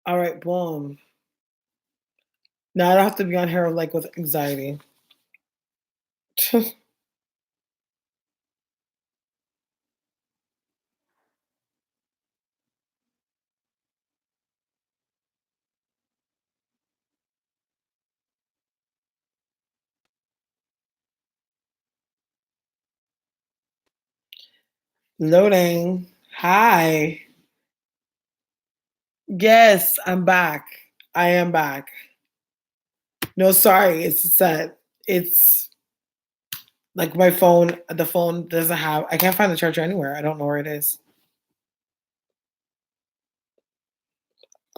All right, boom. Now I don't have to be on here like with anxiety. Loading. Hi. Yes, I'm back. I am back. No, sorry. It's that it's like my phone. The phone doesn't have. I can't find the charger anywhere. I don't know where it is.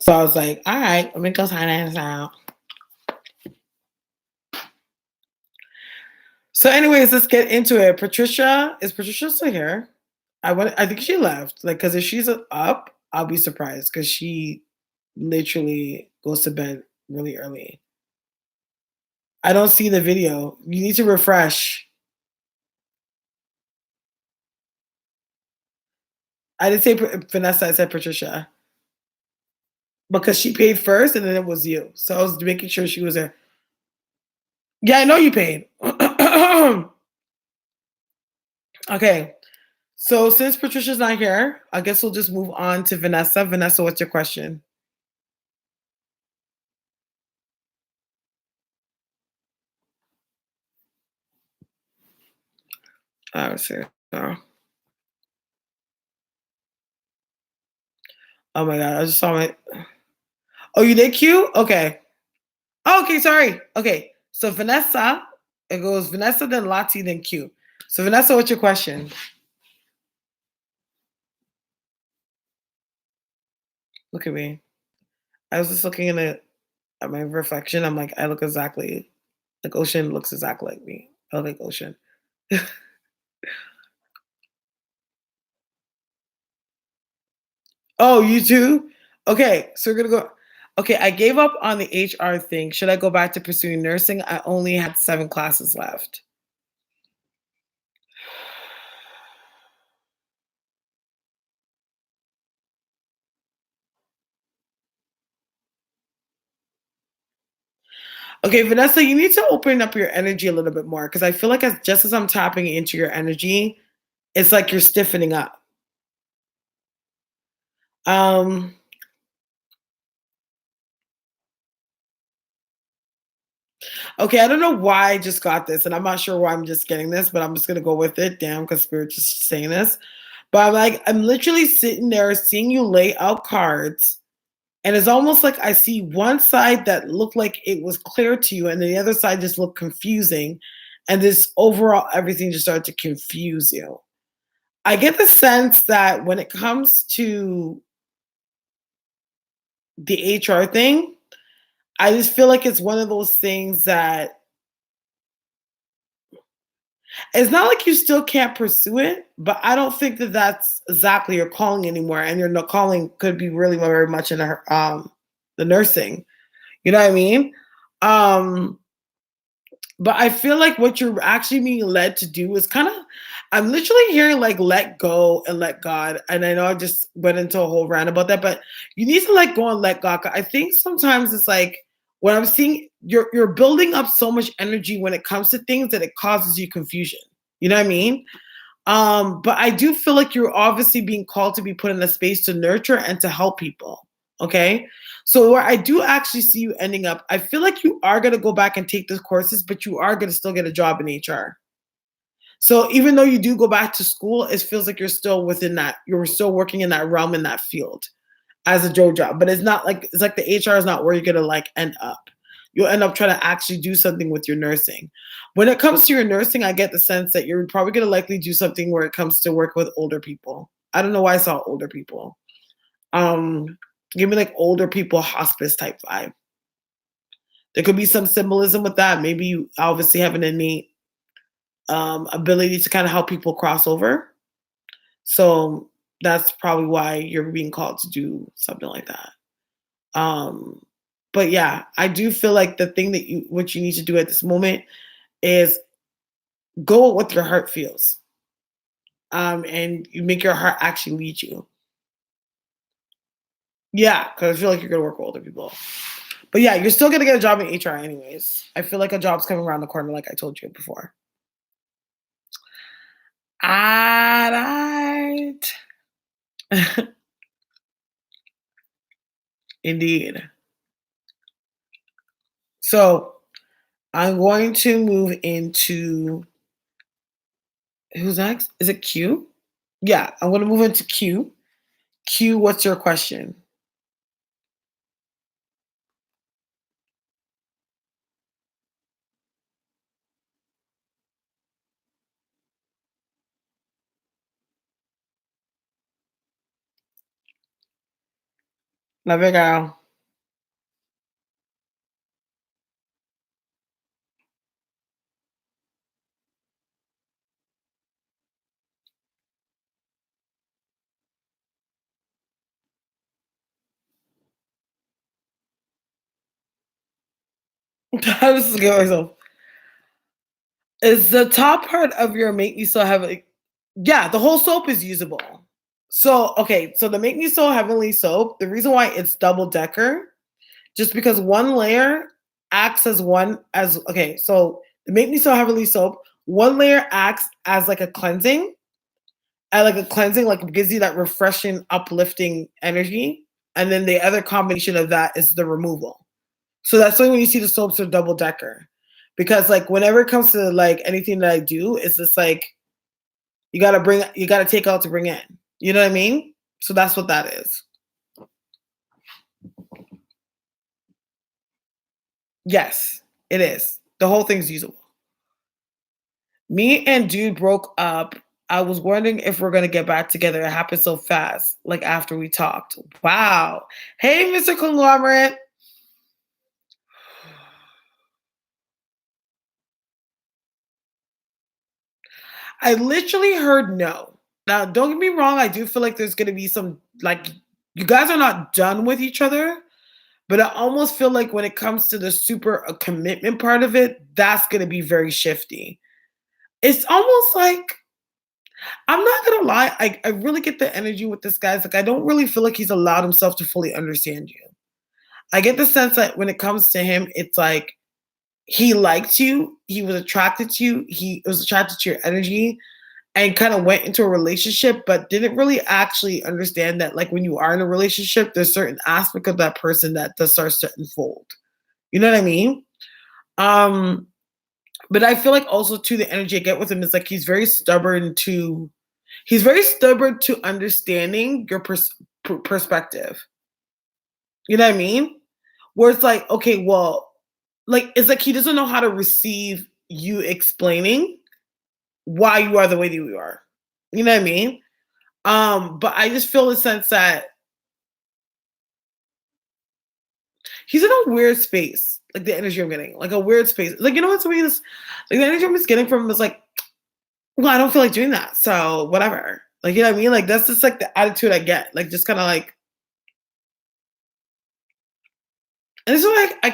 So I was like, all right, let me go sign this out. So, anyways, let's get into it. Patricia, is Patricia still here? I think she left. Like, because if she's up, I'll be surprised because she literally goes to bed really early. I don't see the video. You need to refresh. I didn't say Vanessa. I said Patricia because she paid first, and then it was you. So I was making sure she was there. Yeah, I know you paid. Okay. So since Patricia's not here, I guess we'll just move on to Vanessa. Vanessa, what's your question? Let's see. Oh. Oh my god, I just saw my. Oh, you did Q? Okay. Oh, okay, sorry. Okay. So Vanessa, it goes Vanessa, then Lati, then Q. So Vanessa, what's your question? Look at me. I was just looking at my reflection. I'm like, I look exactly like Ocean looks exactly like me. I look like Ocean. Oh, you too? Okay, so we're gonna go. Okay, I gave up on the HR thing. Should I go back to pursuing nursing? I only had 7 classes left. Okay, Vanessa, you need to open up your energy a little bit more because I feel like just as I'm tapping into your energy, it's like you're stiffening up. Um, okay, I don't know why I just got this, and I'm not sure why I'm just getting this, but I'm just gonna go with it. Damn, because Spirit's just saying this. But I'm like, I'm literally sitting there seeing you lay out cards, and it's almost like I see one side that looked like it was clear to you, and the other side just looked confusing. And this overall everything just started to confuse you. I get the sense that when it comes to the HR thing, I just feel like it's one of those things that it's not like you still can't pursue it, but I don't think that that's exactly your calling anymore. And your calling could be really very much in the nursing. You know what I mean? Um, but I feel like what you're actually being led to do is kind of, I'm literally hearing like let go and let God. And I know I just went into a whole rant about that, but you need to let go and let God. I think sometimes it's like when I'm seeing you're building up so much energy when it comes to things that it causes you confusion. You know what I mean? But I do feel like you're obviously being called to be put in a space to nurture and to help people. Okay. So where I do actually see you ending up, I feel like you are gonna go back and take the courses, but you are gonna still get a job in HR. So even though you do go back to school, it feels like you're still within that, you're still working in that realm in that field as a Joe job. But it's like the HR is not where you're gonna like end up. You'll end up trying to actually do something with your nursing. When it comes to your nursing, I get the sense that you're probably gonna likely do something where it comes to work with older people. I don't know why I saw older people. Um, Give me like older people hospice type vibe. There could be some symbolism with that. Maybe you obviously have an innate ability to kind of help people cross over. So that's probably why you're being called to do something like that. Um, but yeah, I do feel like the thing that what you need to do at this moment is go with what your heart feels. And you make your heart actually lead you. Yeah, because I feel like you're gonna work with older people. But yeah, you're still gonna get a job in HR anyways. I feel like a job's coming around the corner, like I told you before. Alright. Indeed. So I'm going to move into who's next? Is it Q? Yeah, I'm gonna move into Q. Q, what's your question? Love it, girl. This is good myself. Is the top part of your make me so heavily? Yeah, the whole soap is usable. So okay, so the make me so heavenly soap. The reason why it's double decker, just because one layer acts as one as okay. So the make me so heavenly soap, one layer acts as like a cleansing, like gives you that refreshing, uplifting energy, and then the other combination of that is the removal. So that's why when you see the soaps are double decker, because like whenever it comes to like anything that I do, it's just like you gotta take out to bring in. You know what I mean? So that's what that is. Yes, it is. The whole thing's usable. Me and dude broke up. I was wondering if we're gonna get back together. It happened so fast, like after we talked. Wow. Hey, Mr. Conglomerate. I literally heard no. Now, don't get me wrong, I do feel like there's gonna be some like you guys are not done with each other, but I almost feel like when it comes to the super commitment part of it, that's gonna be very shifty. It's almost like I'm not gonna lie, I really get the energy with this guy. It's like I don't really feel like he's allowed himself to fully understand you. I get the sense that when it comes to him, it's like he liked you, he was attracted to you, he was attracted to your energy, and kind of went into a relationship, but didn't really actually understand that, like, when you are in a relationship, there's certain aspect of that person that just starts to unfold. You know what I mean? Um, but I feel like also too the energy I get with him is like he's very stubborn to understanding your perspective. You know what I mean? Where it's like, okay, well, like it's like he doesn't know how to receive you explaining why you are the way that you are. You know what I mean? But I just feel the sense that he's in a weird space, like the energy I'm getting, like a weird space. Like, you know what's weird is like the energy I'm just getting from him is like, well, I don't feel like doing that. So whatever. Like, you know what I mean? Like that's just like the attitude I get. Like just kind of like and this is why I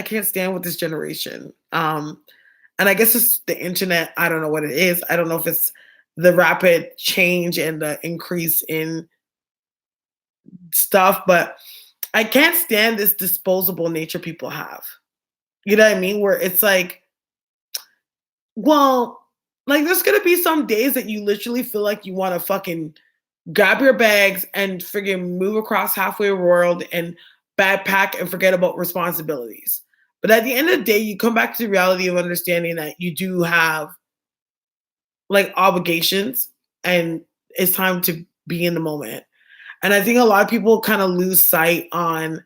can't stand with this generation. And I guess it's the internet. I don't know what it is. I don't know if it's the rapid change and the increase in stuff, but I can't stand this disposable nature people have. You know what I mean? Where it's like, well, like there's gonna be some days that you literally feel like you want to fucking grab your bags and friggin' move across halfway world and backpack and forget about responsibilities. But at the end of the day, you come back to the reality of understanding that you do have like obligations and it's time to be in the moment. And I think a lot of people kind of lose sight on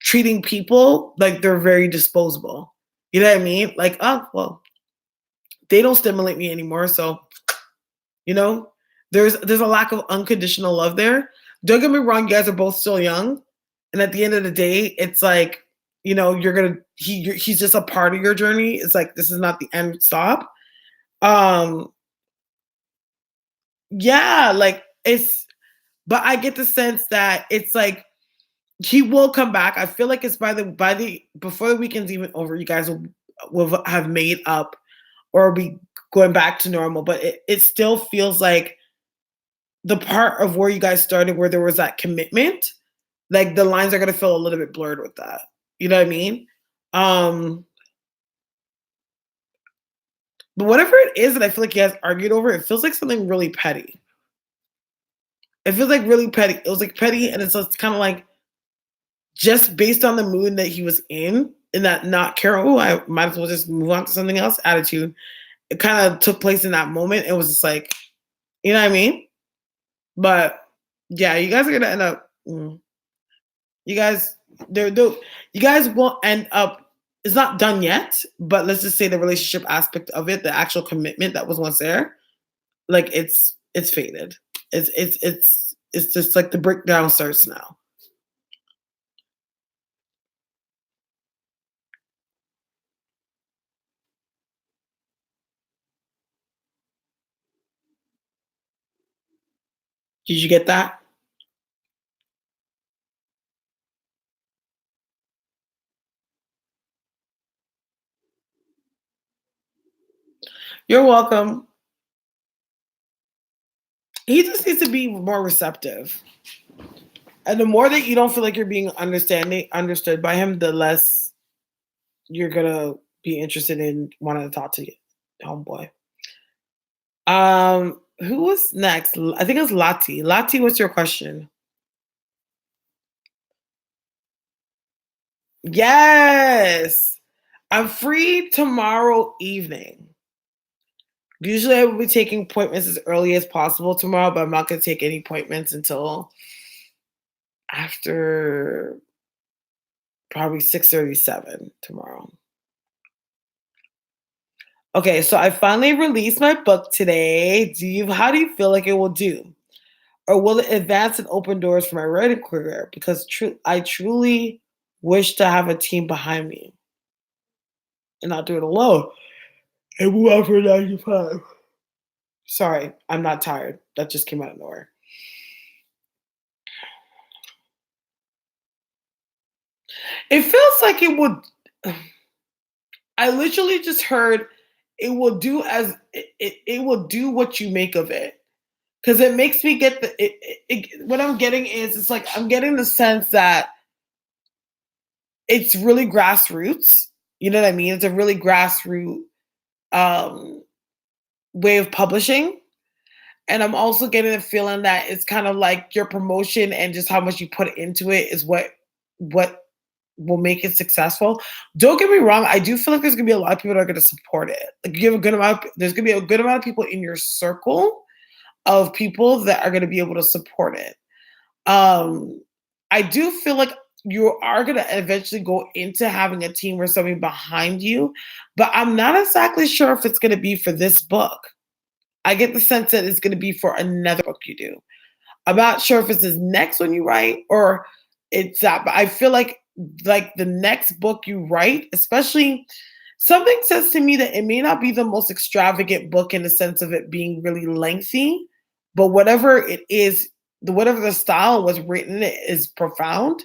treating people like they're very disposable. You know what I mean? Like, oh, well, they don't stimulate me anymore. So, you know, there's a lack of unconditional love there. Don't get me wrong, you guys are both still young. And at the end of the day, it's like, you know, he's just a part of your journey. It's like this is not the end stop. Um, yeah, like it's but I get the sense that it's like he will come back. I feel like it's by the before the weekend's even over, you guys will have made up or be going back to normal. But it still feels like the part of where you guys started where there was that commitment. Like the lines are gonna feel a little bit blurred with that. You know what I mean? Um, but whatever it is that I feel like you guys argued over, it feels like something really petty. It feels like really petty. It was like petty, and it's kind of like just based on the mood that he was in that not care. Oh, I might as well just move on to something else. Attitude. It kind of took place in that moment. It was just like, you know what I mean? But yeah, you guys are gonna end up. You guys, they're you guys will end up. It's not done yet, but let's just say the relationship aspect of it, the actual commitment that was once there, like it's faded. It's just like the breakdown starts now. Did you get that? You're welcome. He just needs to be more receptive. And the more that you don't feel like you're being understood by him, the less you're gonna be interested in wanting to talk to you, homeboy. Who was next? I think it was Lati. Lati, what's your question? Yes. I'm free tomorrow evening. Usually I will be taking appointments as early as possible tomorrow, but I'm not gonna take any appointments until after probably 6:37 tomorrow. Okay, so I finally released my book today. How do you feel like it will do? Or will it advance and open doors for my writing career? Because I truly wish to have a team behind me and not do it alone and move out for 95. Sorry, I'm not tired. That just came out of nowhere. It feels like it would. I literally just heard it will do as it will do what you make of it. Because it makes me get what I'm getting is it's like I'm getting the sense that it's really grassroots. You know what I mean? It's a really grassroots um, way of publishing. And I'm also getting the feeling that it's kind of like your promotion and just how much you put into it is what will make it successful. Don't get me wrong, I do feel like there's gonna be a lot of people that are gonna support it. Like you have a good amount, there's gonna be a good amount of people in your circle of people that are gonna be able to support it. Um, I do feel like you are gonna eventually go into having a team or something behind you, but I'm not exactly sure if it's gonna be for this book. I get the sense that it's gonna be for another book you do. I'm not sure if it's this next one you write or it's that, but I feel like the next book you write, especially something says to me that it may not be the most extravagant book in the sense of it being really lengthy, but whatever it is, whatever the style was written is profound.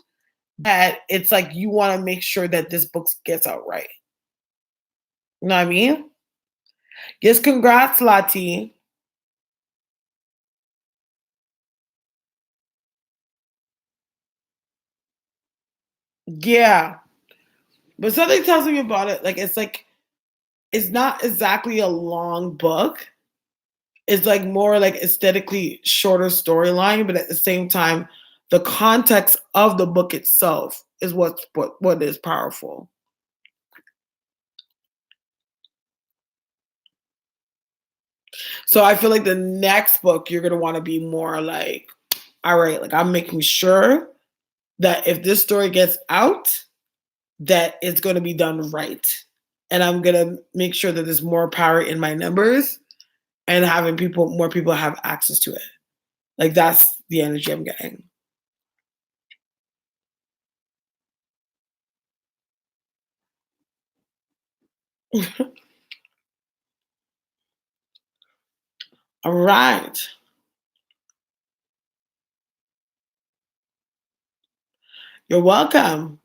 That it's like you want to make sure that this book gets out right. You know what I mean? Yes, congrats, Lati. Yeah. But something tells me about it. Like it's not exactly a long book. It's like more like aesthetically shorter storyline, but at the same time, the context of the book itself is what is powerful. So I feel like the next book you're gonna want to be more like, all right, like I'm making sure that if this story gets out, that it's gonna be done right. And I'm gonna make sure that there's more power in my numbers and having more people have access to it. Like that's the energy I'm getting. All right. You're welcome.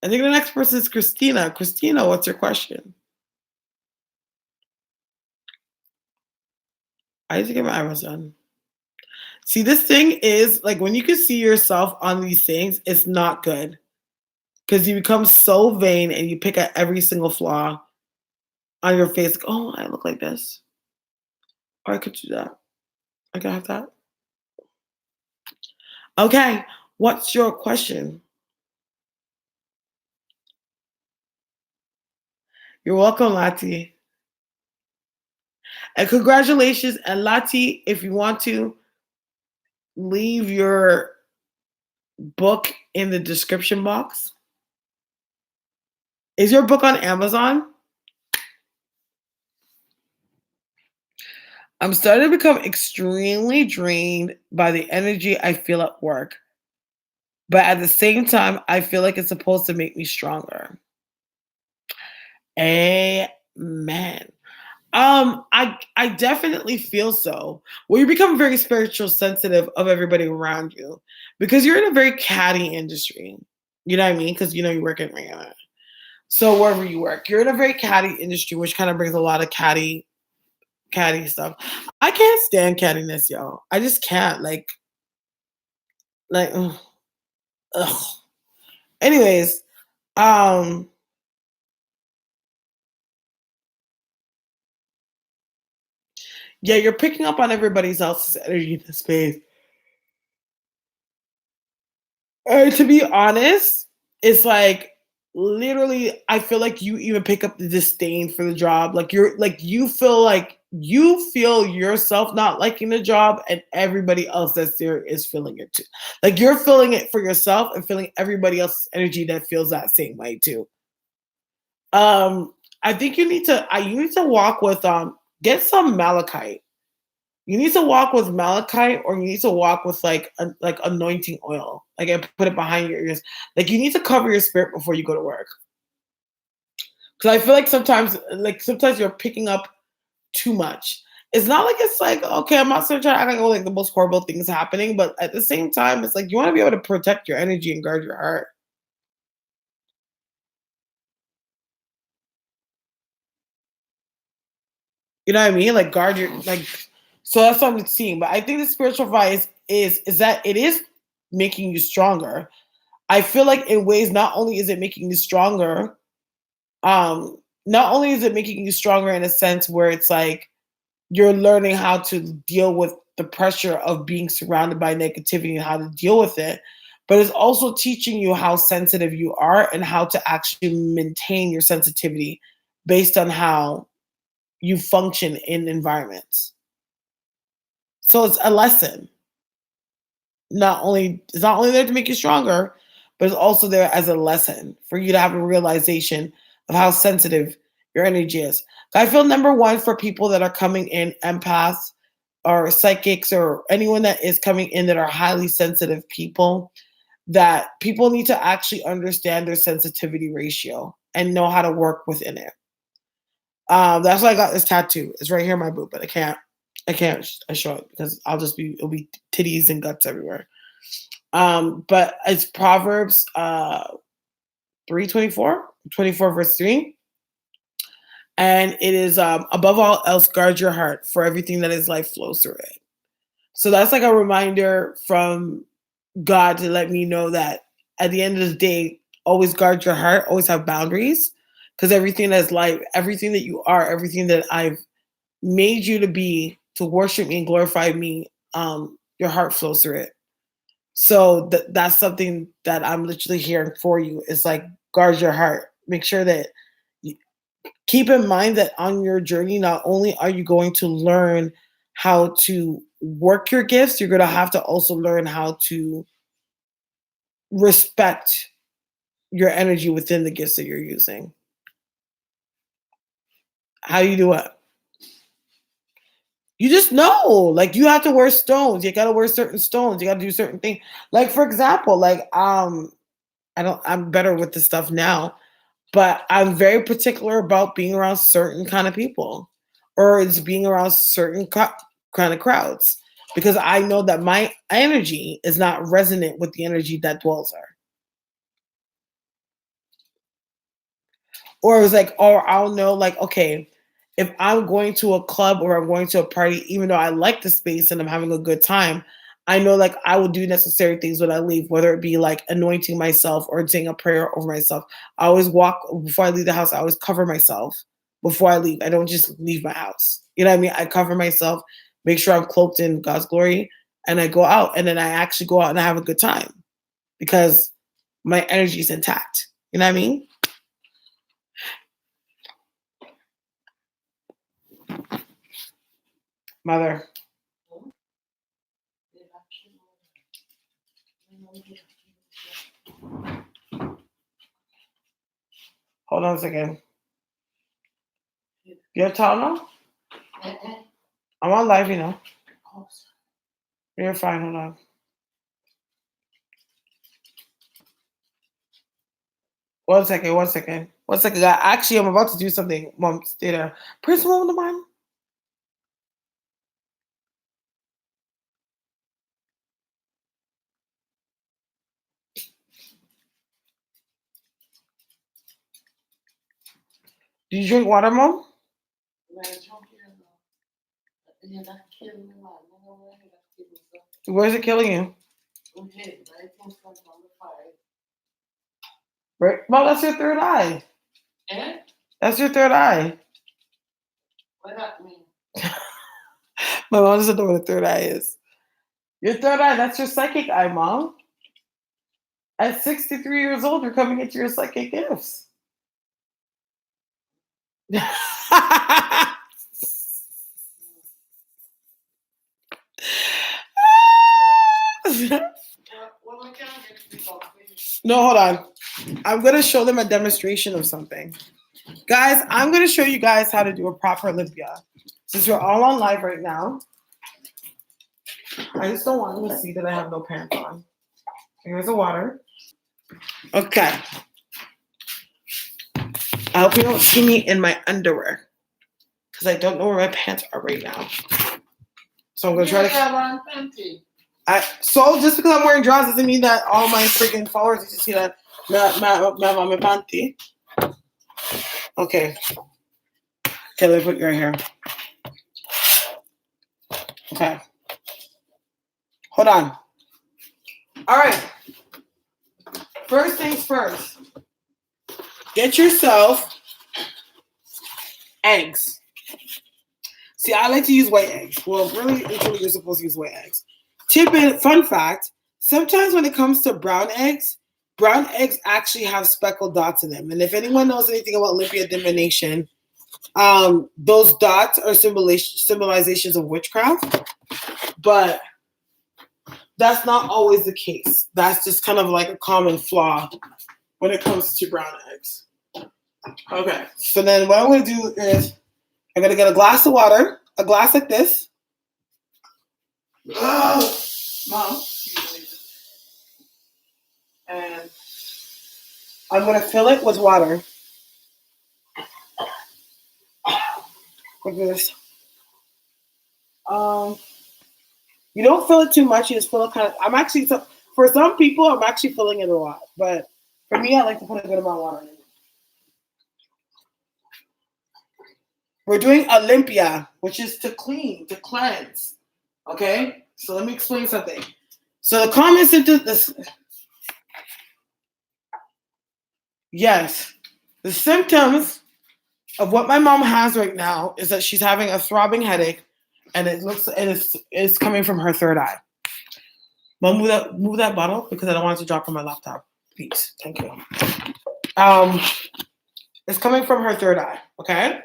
I think the next person is Christina. Christina, what's your question? I need to get my eyebrows done. See, this thing is like when you can see yourself on these things, it's not good because you become so vain and you pick at every single flaw on your face. Like, oh, I look like this, or I could do that. I could have that. Okay, what's your question? You're welcome, Lati. And congratulations. And Lati, if you want to, leave your book in the description box. Is your book on Amazon? I'm starting to become extremely drained by the energy I feel at work. But at the same time, I feel like it's supposed to make me stronger. Amen. I definitely feel so. Well, you become very spiritual sensitive of everybody around you because you're in a very catty industry. You know what I mean? Because you know you work in Rihanna. So wherever you work, you're in a very catty industry, which kind of brings a lot of catty stuff. I can't stand cattiness, y'all. I just can't. Ugh. Ugh. Anyways, um, yeah, you're picking up on everybody else's energy in the space. To be honest, it's like literally, I feel like you even pick up the disdain for the job. Like you feel yourself not liking the job, and everybody else that's there is feeling it too. Like you're feeling it for yourself and feeling everybody else's energy that feels that same way too. I think you need to walk with get some malachite. You need to walk with malachite, or you need to walk with like anointing oil, like and put it behind your ears. Like you need to cover your spirit before you go to work. Because I feel like sometimes you're picking up too much. It's not like it's like okay, I'm not trying to act like oh, like the most horrible things happening, but at the same time, it's like you want to be able to protect your energy and guard your heart. You know what I mean? Like guard your like. So that's what I'm seeing. But I think the spiritual advice is that it is making you stronger. I feel like in ways not only is it making you stronger, not only is it making you stronger in a sense where it's like you're learning how to deal with the pressure of being surrounded by negativity and how to deal with it, but it's also teaching you how sensitive you are and how to actually maintain your sensitivity based on how you function in environments. So it's a lesson. It's not only there to make you stronger, but it's also there as a lesson for you to have a realization of how sensitive your energy is. I feel number one for people that are coming in, empaths or psychics or anyone that is coming in that are highly sensitive people, that people need to actually understand their sensitivity ratio and know how to work within it. That's why I got this tattoo. It's right here in my boot, but I can't show it because it'll be titties and guts everywhere. But it's Proverbs 3:24, 24 verse 3. And it is above all else, guard your heart, for everything that is life flows through it. So that's like a reminder from God to let me know that at the end of the day, always guard your heart, always have boundaries. Because everything that's life, everything that you are, everything that I've made you to be, to worship me and glorify me, your heart flows through it. So that's something that I'm literally hearing for you is like guard your heart. Make sure that you keep in mind that on your journey, not only are you going to learn how to work your gifts, you're going to have to also learn how to respect your energy within the gifts that you're using. How do you do it? You just know, like you have to wear stones. You got to wear certain stones. You got to do certain things. Like for example, I'm better with this stuff now, but I'm very particular about being around certain kind of people, or it's being around certain kind of crowds, because I know that my energy is not resonant with the energy that dwells there. Or it was like, or I'll know, like, okay, if I'm going to a club or I'm going to a party, even though I like the space and I'm having a good time, I know like I will do necessary things when I leave, whether it be like anointing myself or saying a prayer over myself. I always walk before I leave the house. I always cover myself before I leave. I don't just leave my house. You know what I mean? I cover myself, make sure I'm cloaked in God's glory, and I go out. And then I actually go out and I have a good time because my energy is intact. You know what I mean? Mother. Hold on a second. You have towel now? I'm on live, you know. You're fine, hold on. One second, one second. One second. Actually, I'm about to do something. Mom, stay there. Prince, mom, the man. Do you drink water, mom? Where's it killing you? Right? Mom, that's your third eye. That's your third eye. What that mean? My mom doesn't know what a third eye is. Your third eye, that's your psychic eye, mom. At 63 years old, you're coming into your psychic gifts. No, hold on. I'm going to show them a demonstration of something. Guys, I'm going to show you guys how to do a proper Olympia. Since we're all on live right now, I just don't want you to see that I have no pants on. Here's the water. Okay. I hope you don't see me in my underwear because I don't know where my pants are right now. So I'm going to try to... So just because I'm wearing drawers doesn't mean that all my freaking followers need to see that my panty. Okay. Okay, let me put your hair. Okay. Hold on. All right. First things first. Get yourself eggs. See, I like to use white eggs. Well, really, you're supposed to use white eggs. Fun fact, sometimes when it comes to brown eggs actually have speckled dots in them. And if anyone knows anything about Olympia divination, those dots are symbolizations of witchcraft. But that's not always the case. That's just kind of like a common flaw when it comes to brown eggs. Okay, so then what I'm going to do is I'm going to get a glass of water, a glass like this. Oh, Mom. And I'm going to fill it with water. Like this. You don't fill it too much. You just fill it kind of... for some people, I'm actually filling it a lot. But for me, I like to put a good amount of water in it. We're doing Olympia, which is to clean, to cleanse. Okay? So let me explain something. So the common symptoms... Yes. The symptoms of what my mom has right now is that she's having a throbbing headache, and it's coming from her third eye. Mom, move that bottle because I don't want it to drop on my laptop. Please, thank you. It's coming from her third eye. Okay.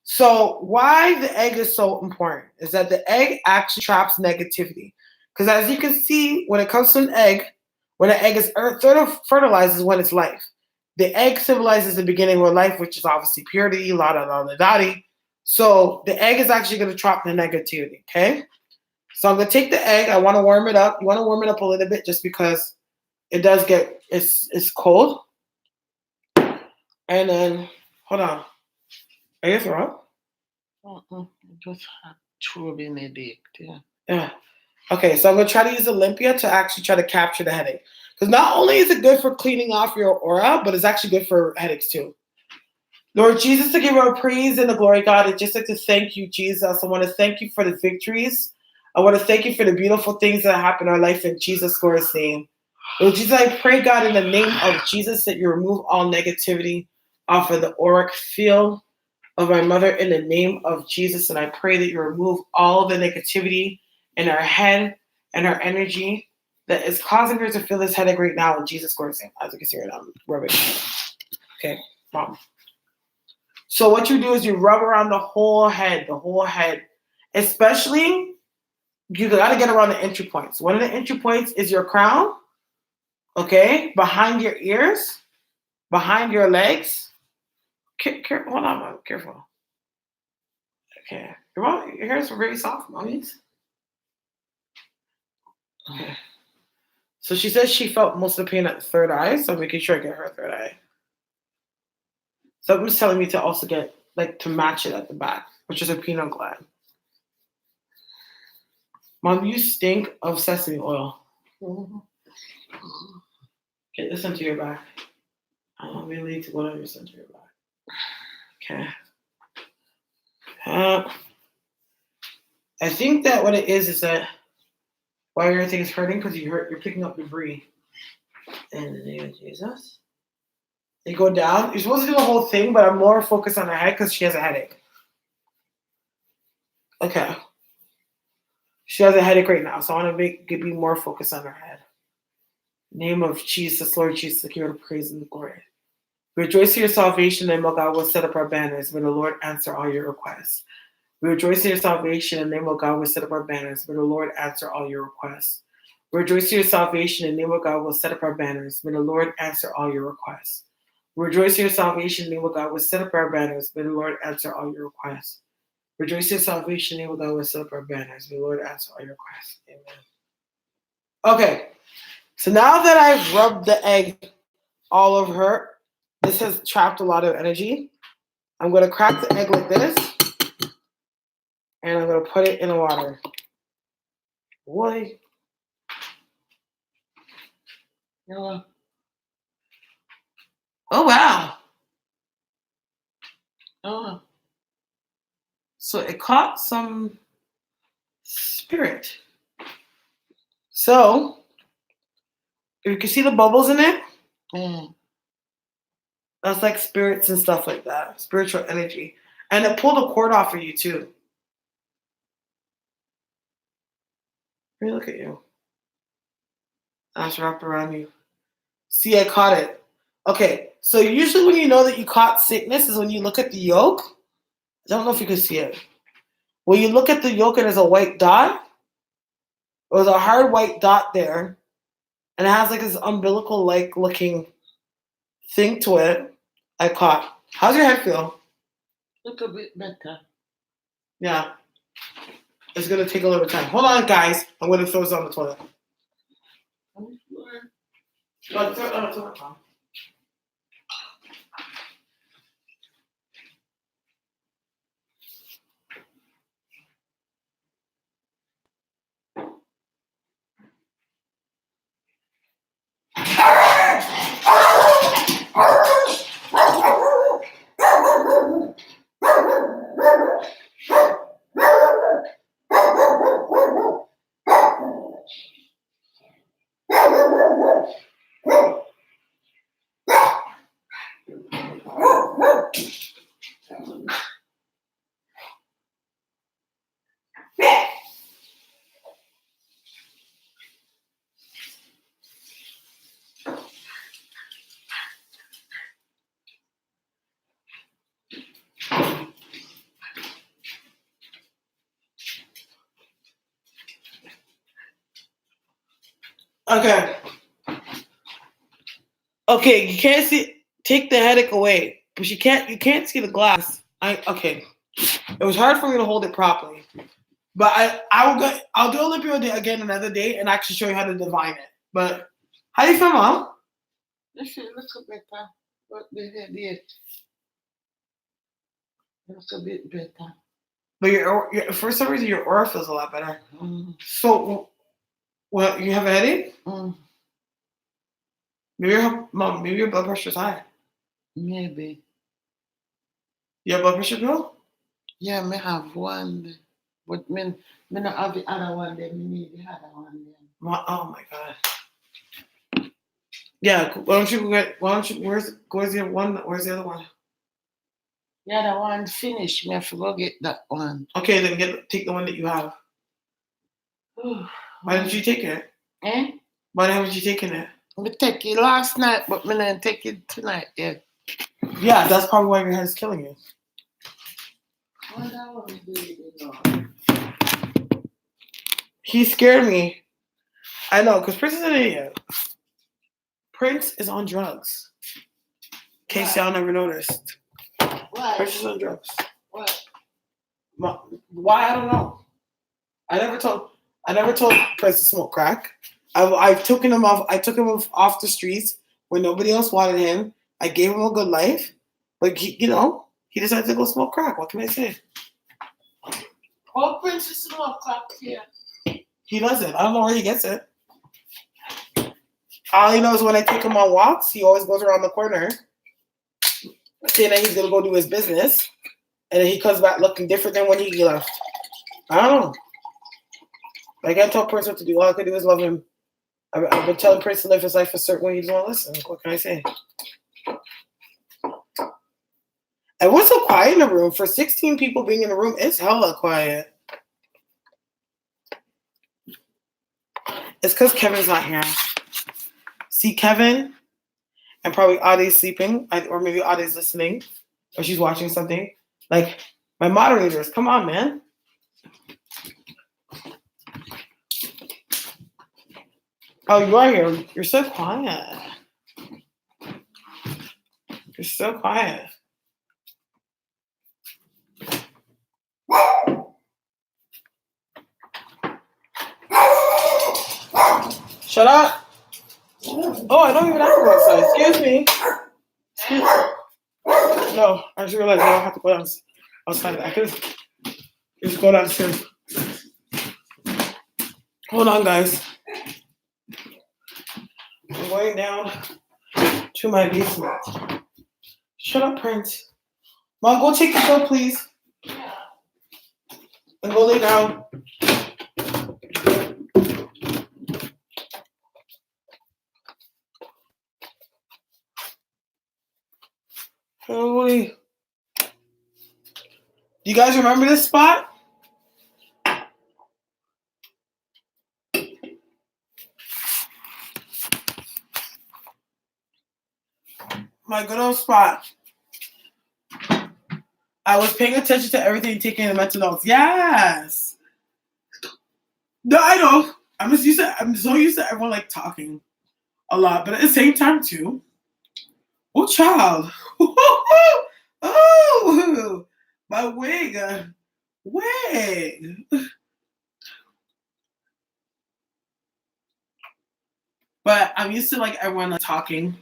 So why the egg is so important is that the egg actually traps negativity. Because as you can see, when it comes to an egg, when an egg is fertilized is when it's life. The egg symbolizes the beginning of life, which is obviously purity, la-da-da-da-da-di. So the egg is actually going to trap the negativity, okay? So I'm going to take the egg. I want to warm it up. You want to warm it up a little bit just because it does it's cold. And then, hold on. Are you throwing up? Just true being a dick, yeah. Yeah. Okay, so I'm going to try to use Olympia to actually try to capture the headache. Because not only is it good for cleaning off your aura, but it's actually good for headaches too. Lord Jesus, to give our praise and the glory, God, I'd just like to thank you, Jesus. I want to thank you for the victories. I want to thank you for the beautiful things that happen in our life in Jesus' glorious name. Lord Jesus, I pray, God, in the name of Jesus, that you remove all negativity off of the auric field of my mother in the name of Jesus. And I pray that you remove all the negativity in her head and her energy that is causing her to feel this headache right now in Jesus' glorious name. As you can see right now, I'm rubbing. Okay, mom. So what you do is you rub around the whole head, especially you got to get around the entry points. One of the entry points is your crown, okay, behind your ears, behind your legs. Hold on, mom. Careful. Okay. Your hair is very soft, mommies. Okay. So she says she felt most of the pain at the third eye, so I'm making sure I get her third eye. Something's telling me to also get, to match it at the back, which is a pineal gland. Mom, you stink of sesame oil. Get this into your back. I don't really need to go down your center of your back. Okay. I think that what it is that why everything's hurting because you're picking up debris. In the name of Jesus. You go down. You're supposed to do the whole thing, but I'm more focused on her head because she has a headache. Okay. She has a headache right now, so I want to be more focused on her head. Name of Jesus, Lord Jesus, give you praise and glory. Rejoice in your salvation, and may God will set up our banners. May the Lord answer all your requests. We rejoice in your salvation, and name of God will set up our banners. May the Lord answer all your requests. We rejoice in your salvation, and name of God will set up our banners. May the Lord answer all your requests. We rejoice in your salvation, and name of God will set up our banners. May the Lord answer all your requests. Rejoice in your salvation, and name of God will set up our banners. May the Lord answer all your requests. Amen. Okay, so now that I've rubbed the egg all over her, this has trapped a lot of energy. I'm going to crack the egg like this, and I'm going to put it in the water. Boy. Oh, wow. Oh. So it caught some spirit. So, you can see the bubbles in it. That's like spirits and stuff like that. Spiritual energy. And it pulled a cord off of you, too. Hey, look at you. That's wrapped around you. See, I caught it. Okay, so usually when you know that you caught sickness is when you look at the yolk. I don't know if you can see it. When you look at the yolk and there's a white dot, there's a hard white dot there, and it has like this umbilical-like looking thing to it. I caught. How's your head feel? Look a bit better. Yeah. It's going to take a little time. Hold on, guys. I'm going to throw this on the toilet. On the floor. No, throw it on the toilet, Mom. Okay. Okay, you can't see. Take the headache away, but you can't see the glass. Okay. It was hard for me to hold it properly, but I'll do Olympia again another day and actually show you how to divine it. But how do you feel, Mom? This is a little better, but the headache. A little bit better. But your for some reason your aura feels a lot better. So, well, you have a headache? Maybe your blood pressure's high. Maybe. You have blood pressure pill? Yeah, I have one. But me not have the other one then, me need the other one then. Oh my god. Yeah, where's the one? Where's the other one? The other one finished. Me have to go get that one. Okay, then take the one that you have. Why didn't you take it? Eh? Why haven't you taken it? I take it last night, but me not take it tonight yet. Yeah, that's probably why your head's killing you. He scared me. I know, because Prince is an idiot. Prince is on drugs. In case y'all never noticed. Why? Prince is on drugs. What? Why? I don't know. I never told Prince to smoke crack. I took him off the streets when nobody else wanted him. I gave him a good life, but he decided to go smoke crack. What can I say? Oh, Prince is smoke crack here. He doesn't. I don't know where he gets it. All he knows when I take him on walks, he always goes around the corner, saying that he's gonna go do his business, and then he comes back looking different than when he left. I don't know. I can't tell Prince what to do. All I can do is love him. I've been telling Prince to live his life a certain way. He doesn't want to listen. What can I say? And what's so quiet in the room? For 16 people being in the room, it's hella quiet. It's because Kevin's not here. See Kevin, and probably Ade's sleeping, or maybe Ade's listening, or she's watching something. Like, my moderators, come on, man. Oh, you are here. You're so quiet. You're so quiet. Shut up. Oh, I don't even have to go outside. Excuse me. No, I just realized I don't have to go outside. I can just go downstairs. Hold on, guys. I'm going down to my basement. Shut up, Prince. Mom, go take the pill, please. And go lay down. Holy. Do you guys remember this spot? My good old spot. I was paying attention to everything, taking the mental notes. Yes. No, I know. I'm so used to everyone like talking a lot, but at the same time too. Oh, child. Oh, my wig. Wig. But I'm used to like everyone like talking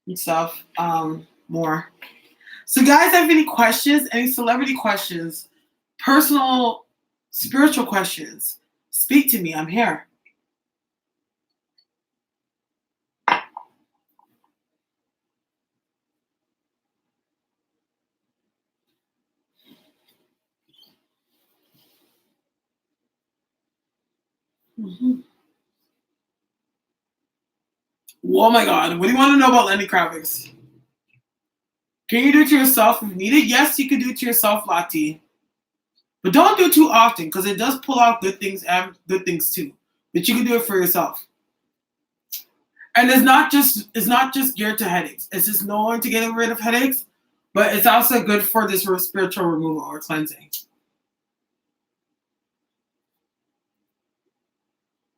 and stuff more. So guys, have any questions? Any celebrity questions? Personal, spiritual questions? Speak to me. I'm here. Mm-hmm. Oh my God. What do you want to know about Lenny Kravitz? Can you do it to yourself if needed? Yes, you can do it to yourself, Lati. But don't do it too often because it does pull out good things and good things too. But you can do it for yourself. And it's not just geared to headaches. It's just knowing to get rid of headaches, but it's also good for this spiritual removal or cleansing.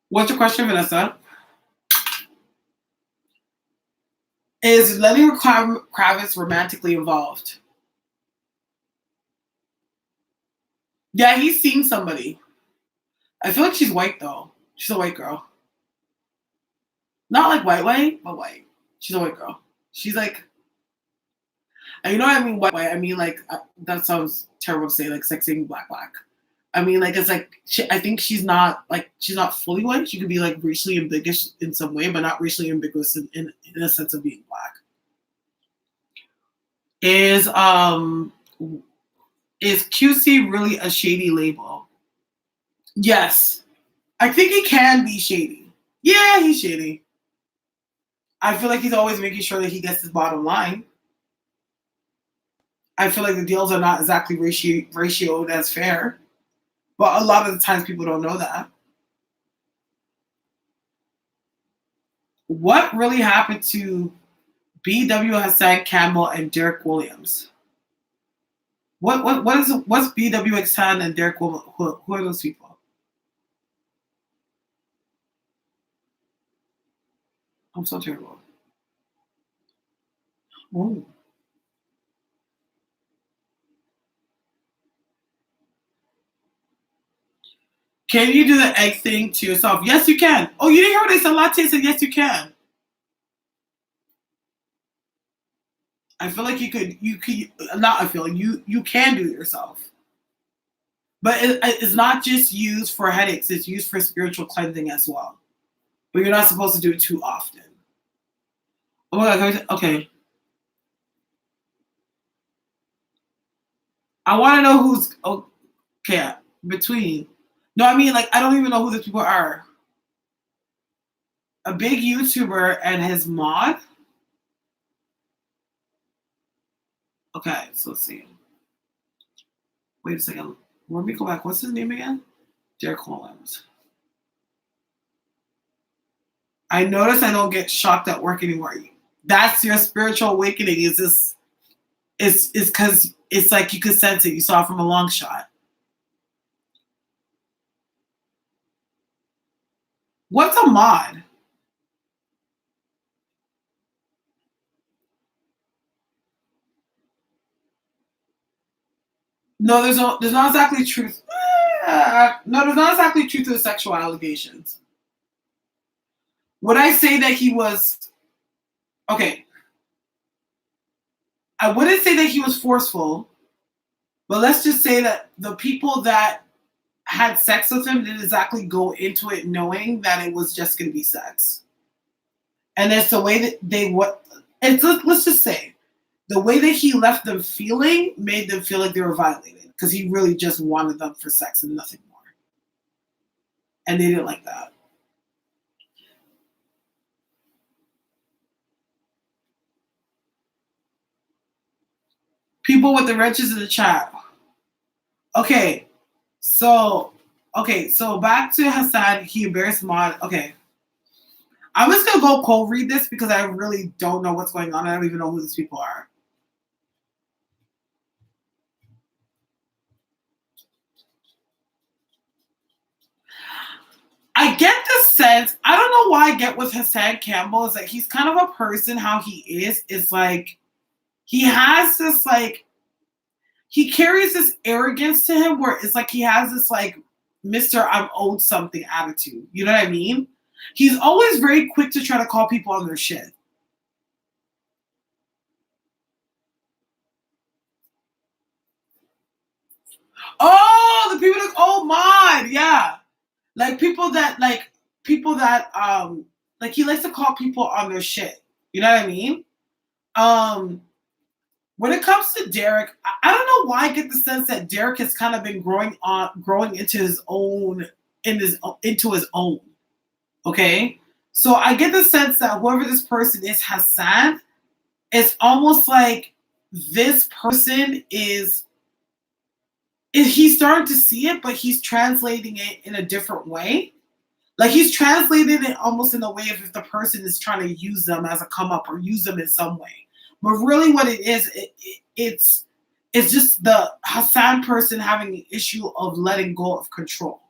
What's your question, Vanessa? Is Lenny Kravitz romantically involved? Yeah, he's seeing somebody. I feel like she's white though. She's a white girl. Not like white, but white. She's a white girl. She's like, and you know what I mean white. I mean like that sounds terrible to say, like saying black. I mean like it's like I think she's not fully white. She could be like racially ambiguous in some way, but not racially ambiguous in a sense of being black. Is Is QC really a shady label? Yes. I think he can be shady. Yeah, he's shady. I feel like he's always making sure that he gets his bottom line. I feel like the deals are not exactly ratioed as fair. But a lot of the times people don't know that. What really happened to B.W. Hassan Campbell and Derek Williams? What's B.W. Hassan and Derek Williams? Who are those people? I'm so terrible. Ooh. Can you do the egg thing to yourself? Yes, you can. Oh, you didn't hear what they said? Latte said yes, you can. I feel like you could. Not. I feel like you can do it yourself. But it's not just used for headaches. It's used for spiritual cleansing as well. But you're not supposed to do it too often. Oh my God. Okay. I want to know who's okay between. No, I mean, like, I don't even know who these people are. A big YouTuber and his mod. Okay, so let's see. Wait a second. Let me go back. What's his name again? Derek Williams. I notice I don't get shocked at work anymore. That's your spiritual awakening. Is this? It's because it's like you could sense it. You saw it from a long shot. What's a mod? No, there's not exactly truth. No, there's not exactly truth to the sexual allegations. Would I say that he was okay? I wouldn't say that he was forceful, but let's just say that the people that had sex with him didn't exactly go into it knowing that it was just going to be sex. And it's the way that let's just say the way that he left them feeling made them feel like they were violated because he really just wanted them for sex and nothing more. And they didn't like that. People with the wrenches in the chat. Okay, so back to Hassan. He embarrassed Mod. Okay, I'm just gonna go cold read this because I really don't know what's going on. I don't even know who these people are. I get the sense. I don't know why I get with Hassan Campbell is like he's kind of a person. How he is like he has this like he carries this arrogance to him where it's like he has this like Mr. I'm owed something attitude. You know what I mean? He's always very quick to try to call people on their shit. Oh, the people that yeah. Like people that like he likes to call people on their shit. You know what I mean? When it comes to Derek, I don't know why I get the sense that Derek has kind of been growing into his own into his own. Okay? So I get the sense that whoever this person is, Hassan, it's almost like this person is he's starting to see it, but he's translating it in a different way. Like he's translated it almost in a way of if the person is trying to use them as a come up or use them in some way. But really what it is, it's just the Hassan person having the issue of letting go of control.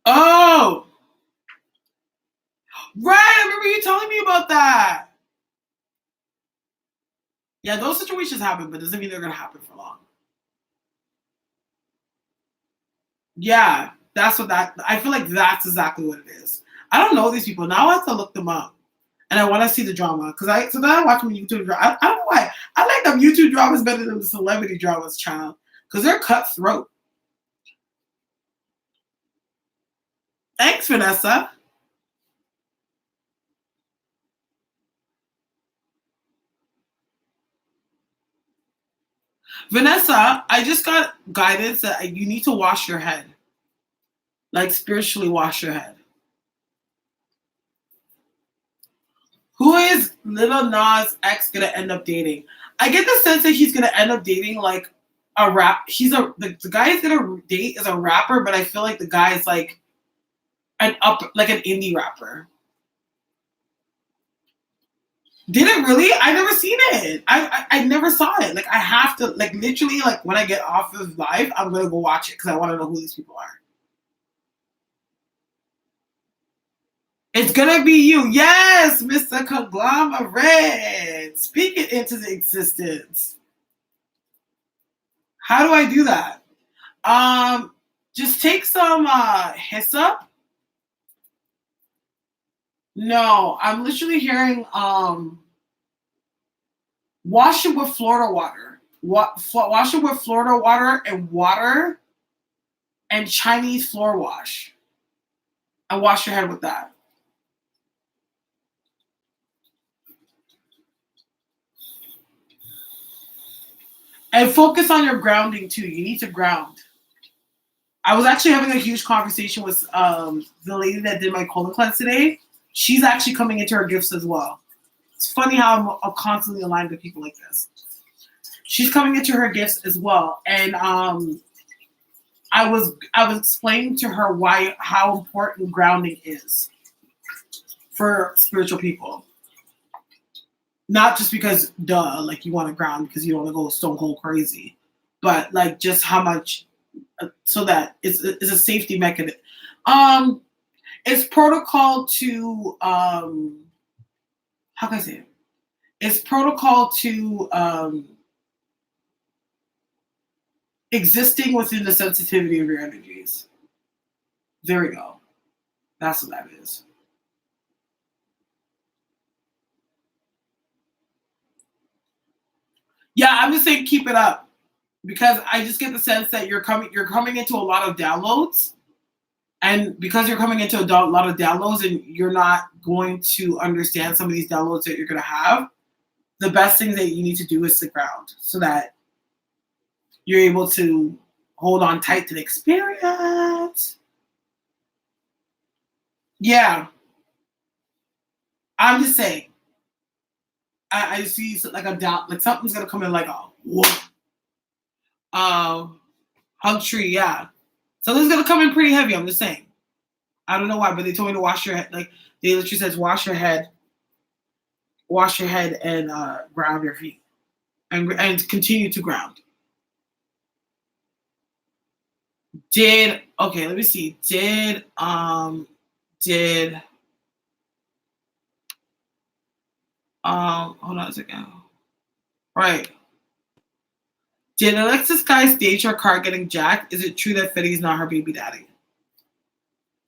Oh! Right, I remember you telling me about that. Yeah, those situations happen, but doesn't mean they're going to happen for long. Yeah, I feel like that's exactly what it is. I don't know these people. Now I have to look them up. And I want to see the drama. So then I watch them YouTube drama. I don't know why. I like them YouTube dramas better than the celebrity dramas, child. because they're cutthroat. Thanks, Vanessa. Vanessa, I just got guidance that you need to wash your head. Like spiritually wash your head. Who is Lil Nas X gonna end up dating? I get the sense that he's gonna end up dating like a rap. The guy he's gonna date is a rapper, but I feel like the guy is like an indie rapper. Did it really? I never seen it. I never saw it. Like I have to like literally like when I get off of live, I'm gonna go watch it because I want to know who these people are. It's gonna be you, yes, Mr. Conglomerate. Speak it into the existence. How do I do that? Just take some hyssop. No, I'm literally hearing wash it with Florida water. Wash it with Florida water and Chinese floor wash. And wash your head with that. And focus on your grounding too. You need to ground. I was actually having a huge conversation with the lady that did my colon cleanse today. She's actually coming into her gifts as well. It's funny how I'm constantly aligned with people like this. She's coming into her gifts as well, and I was explaining to her how important grounding is for spiritual people. Not just because like you want to ground because you don't want to go stone cold crazy, but like just how much so that it's a safety mechanism. It's protocol to how can I say it? It's protocol to existing within the sensitivity of your energies. There we go. That's what that is. Yeah, I'm just saying keep it up because I just get the sense that you're coming into a lot of downloads. And because you're coming into a lot of downloads and you're not going to understand some of these downloads that you're going to have, the best thing that you need to do is to ground so that you're able to hold on tight to the experience. Yeah. I'm just saying. I see like a down, like something's going to come in like a whoa. Hug tree, yeah. Something's going to come in pretty heavy, I'm just saying. I don't know why, but they told me to wash your head. Like they literally says, wash your head, and ground your feet, and continue to ground. Let me see. Hold on a second. Right. Did Alexis Sky stage her car getting jacked? Is it true that Fetty's not her baby daddy?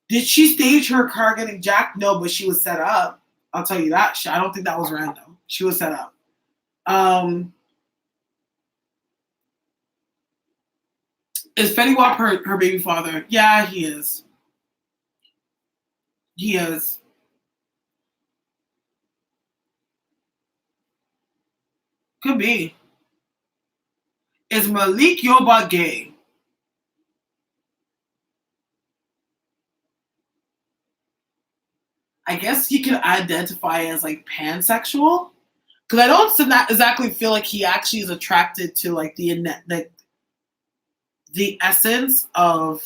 Did she stage her car getting jacked? No, but she was set up. I'll tell you that. I don't think that was random. She was set up. Is Fetty Wap her baby father? Yeah, he is. He is. Could be. Is Malik Yoba gay? I guess he can identify as like pansexual. Because I don't exactly feel like he actually is attracted to like the essence of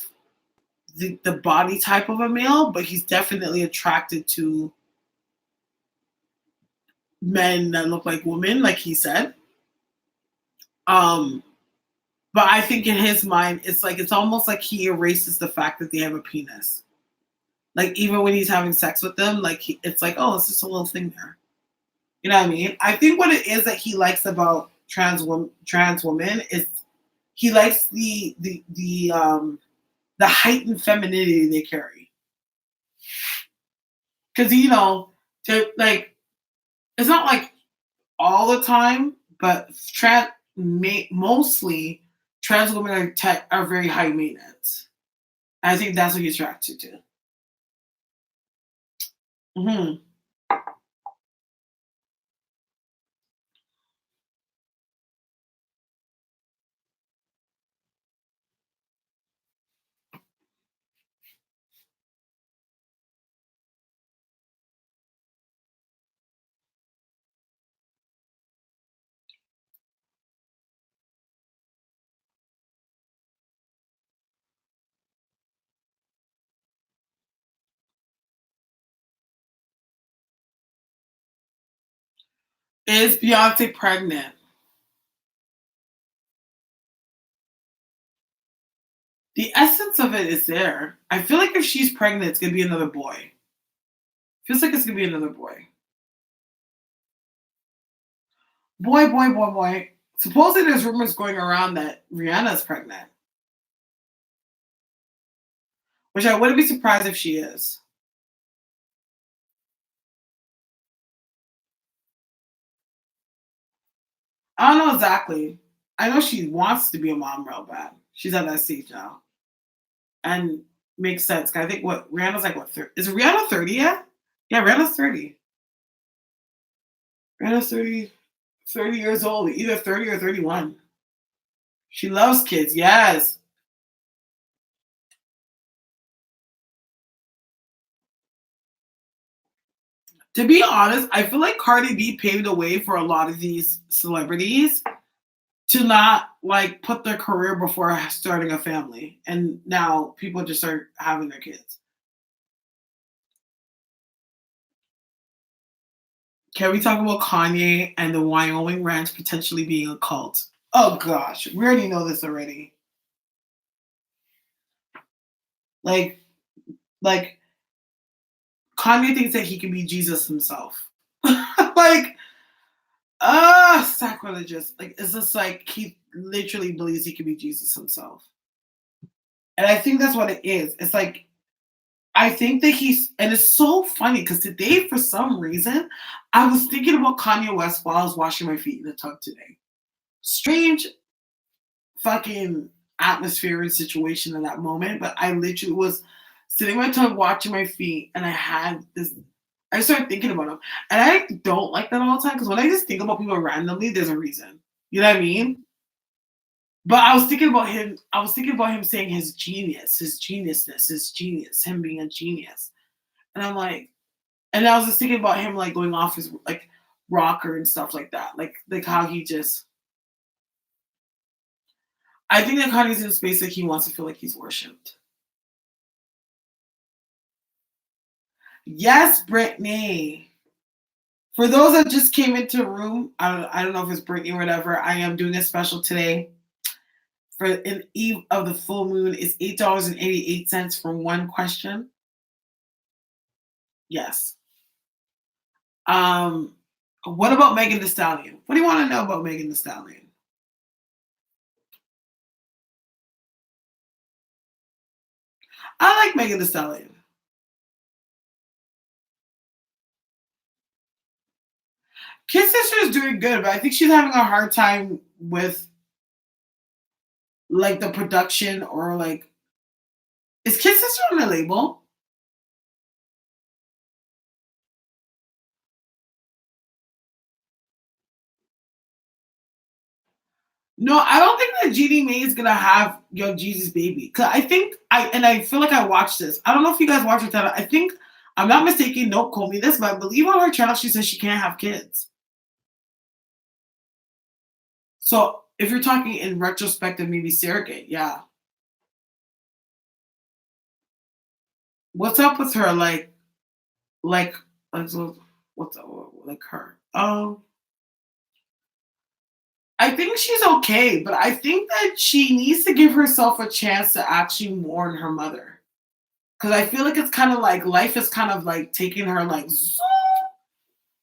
the body type of a male, but he's definitely attracted to men that look like women, like he said. But I think in his mind, it's almost like he erases the fact that they have a penis. Like even when he's having sex with them, like it's like, oh, it's just a little thing there. You know what I mean? I think what it is that he likes about trans women is he likes the heightened femininity they carry. Because it's not like all the time, but mostly trans women are very high maintenance. I think that's what he's attracted to. Hmm. Is Beyonce pregnant? The essence of it is there. I feel like if she's pregnant, it's gonna be another boy. Feels like it's gonna be another boy. Boy. Supposedly there's rumors going around that Rihanna's pregnant, which I wouldn't be surprised if she is. I don't know exactly. I know she wants to be a mom real bad. She's at that stage now. And makes sense. 'Cause I think what Rihanna's like, is Rihanna 30 yet? Yeah, Rihanna's 30. Rihanna's 30 years old, either 30 or 31. She loves kids, yes. To be honest, I feel like Cardi B paved the way for a lot of these celebrities to not like put their career before starting a family. And now people just start having their kids. Can we talk about Kanye and the Wyoming ranch potentially being a cult? Oh gosh, we already know this already. Like, like Kanye thinks that he can be Jesus himself. Like, sacrilegious. Like, it's just like he literally believes he can be Jesus himself. And I think that's what it is. It's like, I think that and it's so funny because today, for some reason, I was thinking about Kanye West while I was washing my feet in the tub today. Strange fucking atmosphere and situation in that moment, but I literally was sitting in my tub watching my feet and I had this. I started thinking about him. And I don't like that all the time because when I just think about people randomly, there's a reason. You know what I mean? But I was thinking about him. I was thinking about him saying his genius, his geniusness, his genius, him being a genius. And I'm like, and I was just thinking about him like going off his like rocker and stuff like that. Like how he just I think that Kanye's in a space that he wants to feel like he's worshipped. Yes, Brittany. For those that just came into the room, I don't know if it's Brittany or whatever. I am doing a special today for an eve of the full moon. It's $8.88 for one question. Yes. Um, what about Megan Thee Stallion? What do you want to know about Megan Thee Stallion? I like Megan Thee Stallion. Kid Sister is doing good, but I think she's having a hard time with like the production or like is Kid Sister on the label? No, I don't think that Jeannie Mae is gonna have Yo Jesus Baby. Cause I feel like I watched this. I don't know if you guys watched it. I think I'm not mistaken. Don't quote me this, but I believe on her channel she says she can't have kids. So if you're talking in retrospective, maybe surrogate, yeah. What's up with her? Like, so what's up like her? I think she's okay, but I think that she needs to give herself a chance to actually mourn her mother. Because I feel like it's kind of like life is kind of like taking her like,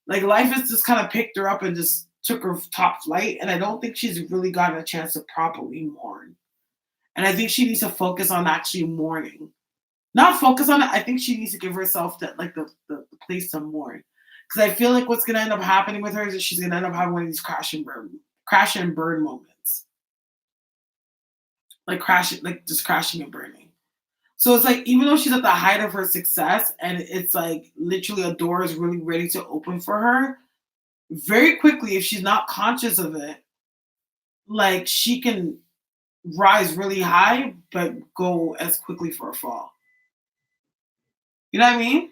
like life has just kind of picked her up and just took her top flight. And I don't think she's really gotten a chance to properly mourn. And I think she needs to focus on actually mourning. Not focus on it. I think she needs to give herself that like the place to mourn. Because I feel like what's gonna end up happening with her is that she's gonna end up having one of these crash and burn moments. like crashing, like just crashing and burning. So it's like even though she's at the height of her success and it's like literally a door is really ready to open for her, very quickly, if she's not conscious of it, like she can rise really high but go as quickly for a fall. You know what I mean?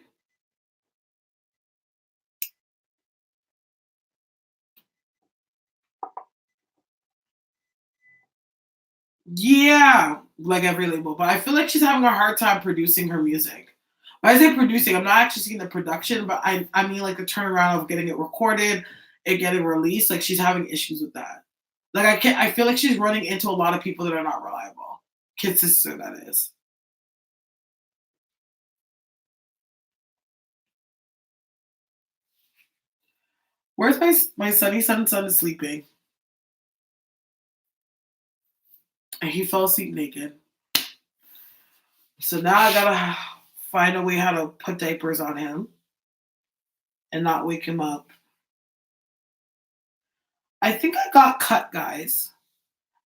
Yeah, like every label, but I feel like she's having a hard time producing her music. When I say producing, I'm not actually seeing the production, but I mean like the turnaround of getting it recorded and getting released. Like she's having issues with that. Like I can't. I feel like she's running into a lot of people that are not reliable. Kid sister, that is. Where's my sunny son is sleeping, and he fell asleep naked. So now I gotta find a way how to put diapers on him and not wake him up. I think I got cut, guys.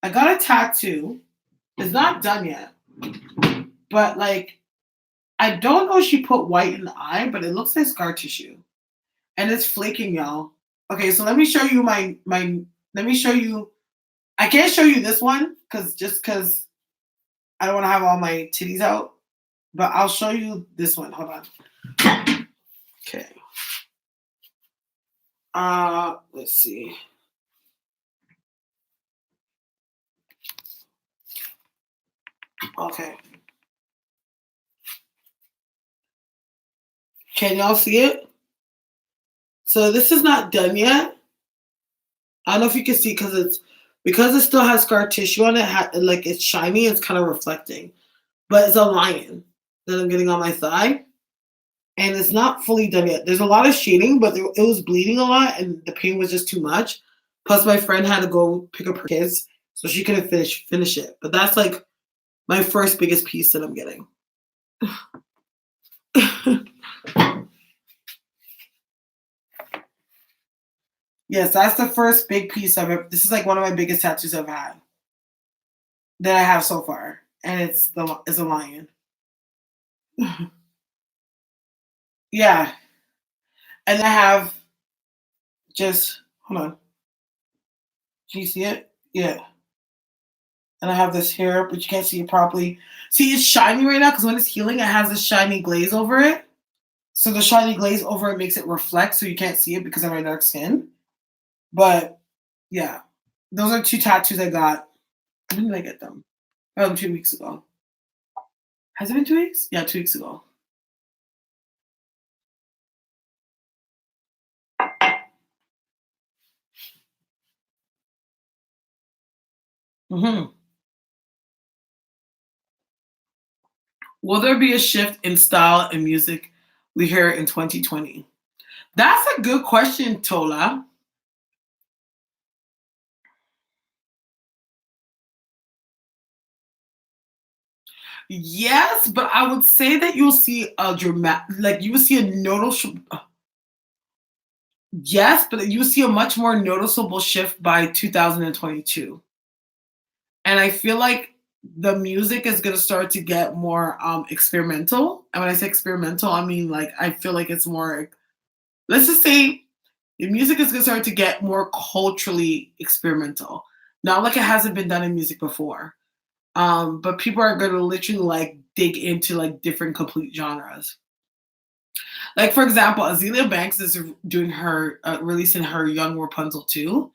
I got a tattoo. It's not done yet, but like I don't know if she put white in the eye, but it looks like scar tissue, and it's flaking, y'all. Okay, so let me show you my. Let me show you. I can't show you this one because I don't want to have all my titties out, but I'll show you this one. Hold on. Okay. Let's see. Okay. Can y'all see it? So this is not done yet. I don't know if you can see because it still has scar tissue on it. Like it's shiny. It's kind of reflecting, but it's a lion that I'm getting on my thigh, and it's not fully done yet. There's a lot of shading, but it was bleeding a lot, and the pain was just too much. Plus, my friend had to go pick up her kids, so she couldn't finish it. But that's like my first biggest piece that I'm getting. Yes, that's the first big piece of it. This is like one of my biggest tattoos I've had that I have so far, and it's a lion. Yeah, and I have just hold on. Can you see it? Yeah, and I have this here, but you can't see it properly. See, it's shiny right now because when it's healing, it has this shiny glaze over it. So the shiny glaze over it makes it reflect, so you can't see it because of my dark skin. But yeah, those are two tattoos I got. When did I get them? 2 weeks ago. Has it been 2 weeks? Yeah, 2 weeks ago. Hmm. Will there be a shift in style and music we hear in 2020? That's a good question, Tola. Yes, but I would say that you'll see a dramatic, like you will see a noticeable. Yes, but you will see a much more noticeable shift by 2022. And I feel like the music is gonna start to get more experimental. And when I say experimental, I mean like I feel like it's more. Let's just say the music is gonna start to get more culturally experimental. Not like it hasn't been done in music before. But people are gonna literally like dig into like different complete genres. Like for example, Azealia Banks is doing her releasing her Young Rapunzel 2,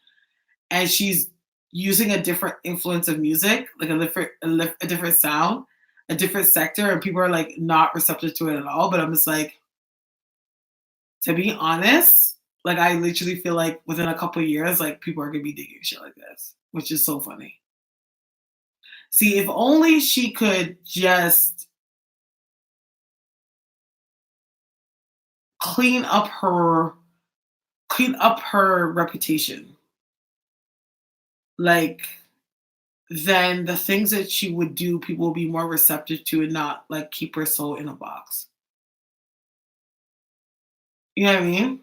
and she's using a different influence of music, like a different sound, a different sector, and people are like not receptive to it at all. But I'm just like, to be honest, like I literally feel like within a couple of years, like people are gonna be digging shit like this, which is so funny. See, if only she could just clean up her clean up her reputation. Like then the things that she would do, people will be more receptive to and not like keep her soul in a box. You know what I mean?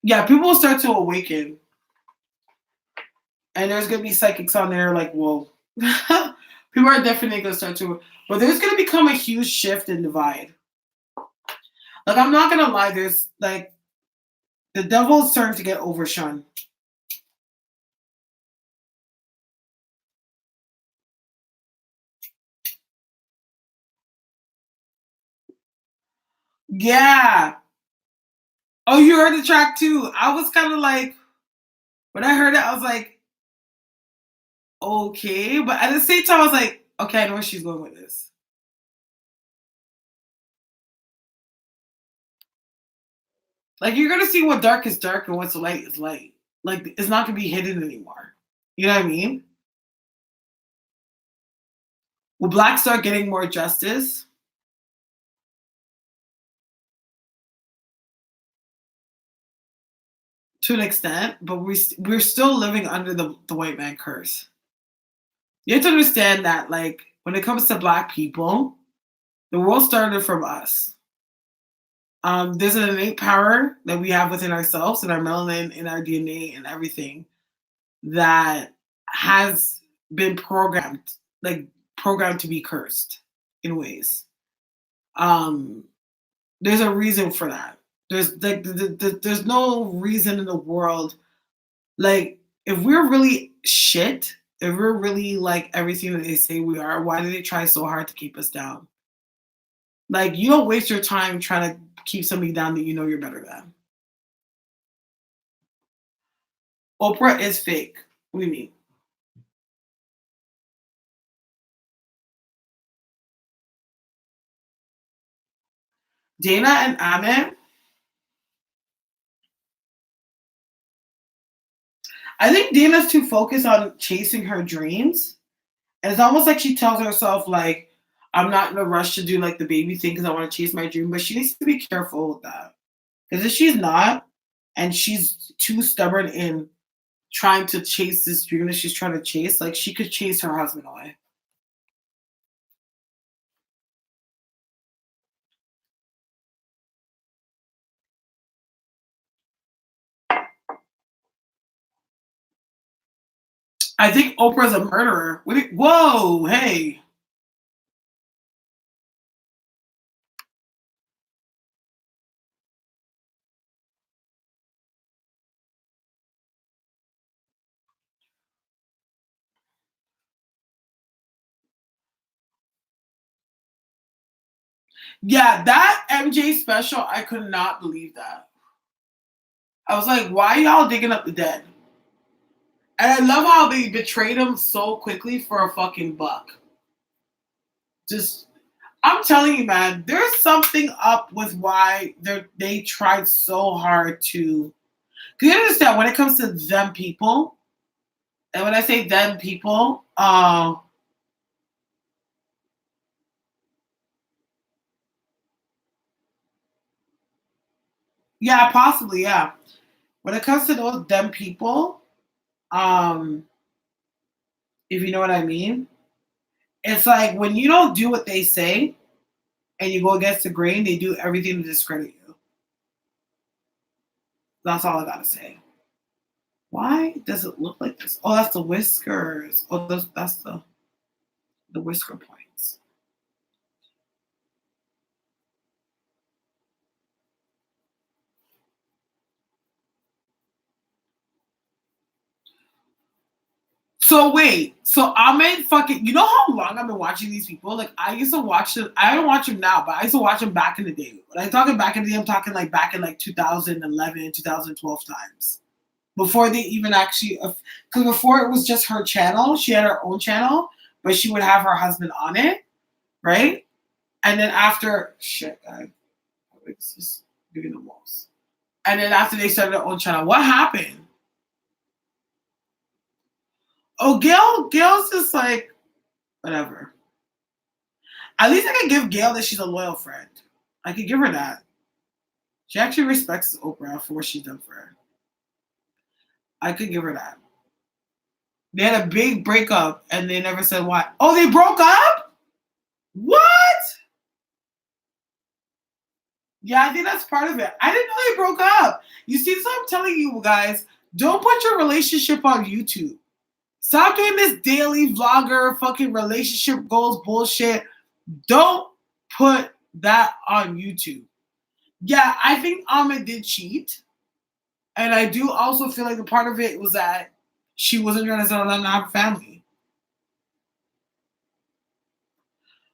Yeah, people will start to awaken And there's gonna be psychics on there like, whoa. People are definitely gonna start to, but there's gonna become a huge shift and divide. Like, I'm not gonna lie, there's like the devil is starting to get overshone. Yeah. Oh, you heard the track too. I was kind of like, when I heard it, I was like, okay. But at the same time, I was like, okay, I know where she's going with this. Like, you're gonna see what dark is dark and what's light is light. Like, it's not gonna be hidden anymore. You know what I mean? Will blacks start getting more justice? To an extent, but we're still living under the white man curse. You have to understand that, like, when it comes to black people, the world started from us. There's an innate power that we have within ourselves and our melanin and our DNA and everything that has been programmed to be cursed in ways. Um, there's a reason for that. There's no reason in the world, like, if we're really shit, if we're really like everything that they say we are, why do they try so hard to keep us down? Like, you don't waste your time trying to keep somebody down that you know you're better than. Oprah is fake. What do you mean? Dana and Amit, I think Dana's too focused on chasing her dreams. And it's almost like she tells herself, like, I'm not in a rush to do like the baby thing because I want to chase my dream. But she needs to be careful with that. Because if she's not, and she's too stubborn in trying to chase this dream that she's trying to chase, like, she could chase her husband away. I think Oprah's a murderer. Whoa, hey. Yeah, that MJ special, I could not believe that. I was like, why y'all digging up the dead? And I love how they betrayed him so quickly for a fucking buck. Just, I'm telling you, man, there's something up with why they tried so hard to. Cause you understand when it comes to them people, and when I say them people, yeah, possibly, yeah. When it comes to those them people, um, if you know what I mean, it's like when you don't do what they say and you go against the grain, they do everything to discredit you. That's all I gotta say. Why does it look like this? Oh, that's the whiskers. Oh, that's the whisker points. So wait, so I'm in fucking. You know how long I've been watching these people? Like, I used to watch them. I don't watch them now, but I used to watch them back in the day. When I'm talking back in the day, I'm talking like back in like 2011, 2012 times. Before they even actually, because before it was just her channel, she had her own channel, but she would have her husband on it, right? And then after, shit, it's just doing the most. And then after they started their own channel, what happened? Oh, Gail's just like, whatever. At least I can give Gail that she's a loyal friend. I could give her that. She actually respects Oprah for what she's done for her. I could give her that. They had a big breakup and they never said why. Oh, they broke up? What? Yeah, I think that's part of it. I didn't know they broke up. You see, so I'm telling you guys, don't put your relationship on YouTube. Stop doing this daily vlogger fucking relationship goals bullshit. Don't put that on YouTube. Yeah, I think Ahmed did cheat. And I do also feel like the part of it was that she wasn't trying to settle down and have a family.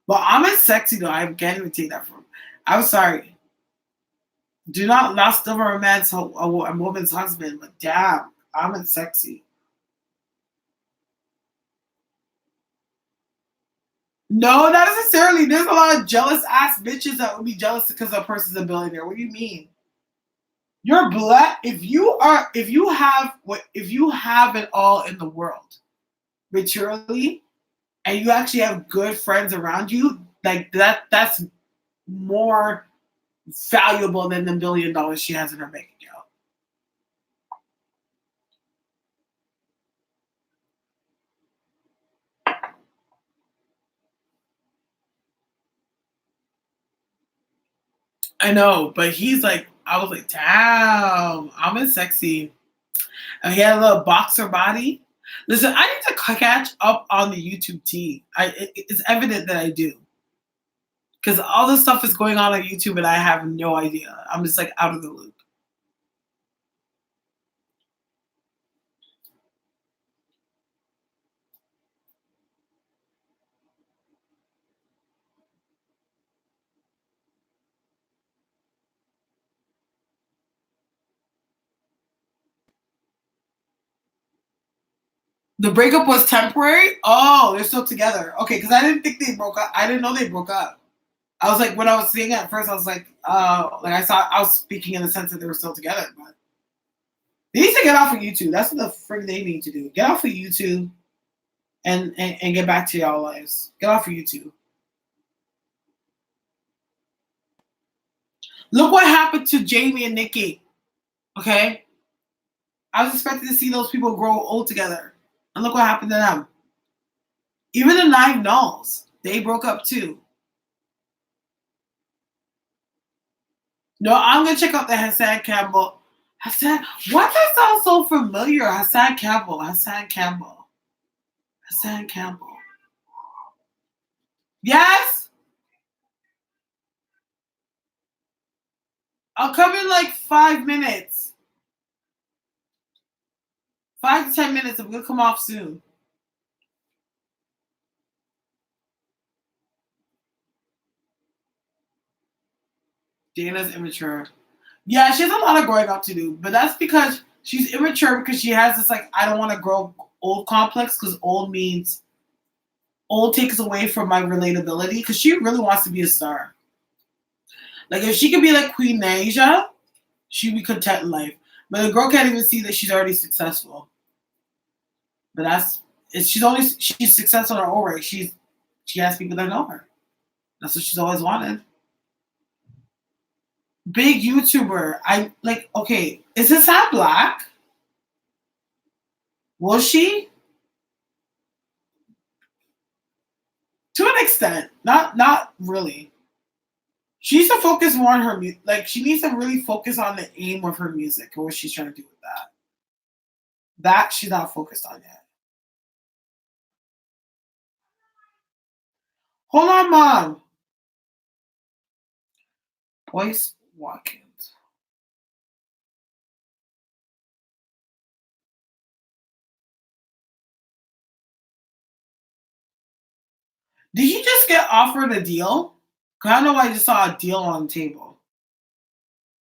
But Ahmed's sexy though. I can't even take that from him. I'm sorry. Do not lust over a woman's husband, but damn, Ahmed's sexy. No, not necessarily. There's a lot of jealous ass bitches that would be jealous because a person's a billionaire. What do you mean? You're black. If you have it all in the world, materially, and you actually have good friends around you, like that's more valuable than the $1 billion she has in her bank account. I know, but he's like, I was like, damn, I'm in sexy. And he had a little boxer body. Listen, I need to catch up on the YouTube tea. It's evident that I do. Because all this stuff is going on YouTube and I have no idea. I'm just like out of the loop. The breakup was temporary? Oh, they're still together. Okay, because I didn't think they broke up. I didn't know they broke up. I was like, when I was seeing it at first, I was like I was speaking in the sense that they were still together. But they need to get off of YouTube. That's what the frick they need to do. Get off of YouTube and get back to y'all lives. Get off of YouTube. Look what happened to Jamie and Nikki. Okay? I was expecting to see those people grow old together. And look what happened to them. Even the Nine Nulls, they broke up too. No, I'm gonna check out the Hassan Campbell. Hassan, why does that sound so familiar? Hassan Campbell. Yes? I'll come in like 5 minutes. 5 to 10 minutes. I'm gonna come off soon. Dana's immature. Yeah, she has a lot of growing up to do, but that's because she's immature because she has this like I don't want to grow old complex because old takes away from my relatability because she really wants to be a star. Like if she could be like Queen Nasia, she'd be content in life. But the girl can't even see that she's already successful. But she's successful in her own right. She has people that know her. That's what she's always wanted. Big YouTuber. Okay, is this that black? Was she? To an extent. Not really. She needs to focus more on her music. Like she needs to really focus on the aim of her music and what she's trying to do with that. That she's not focused on yet. Hold on, Mom. Boyce Watkins. Did he just get offered a deal? Because I know I just saw a deal on the table.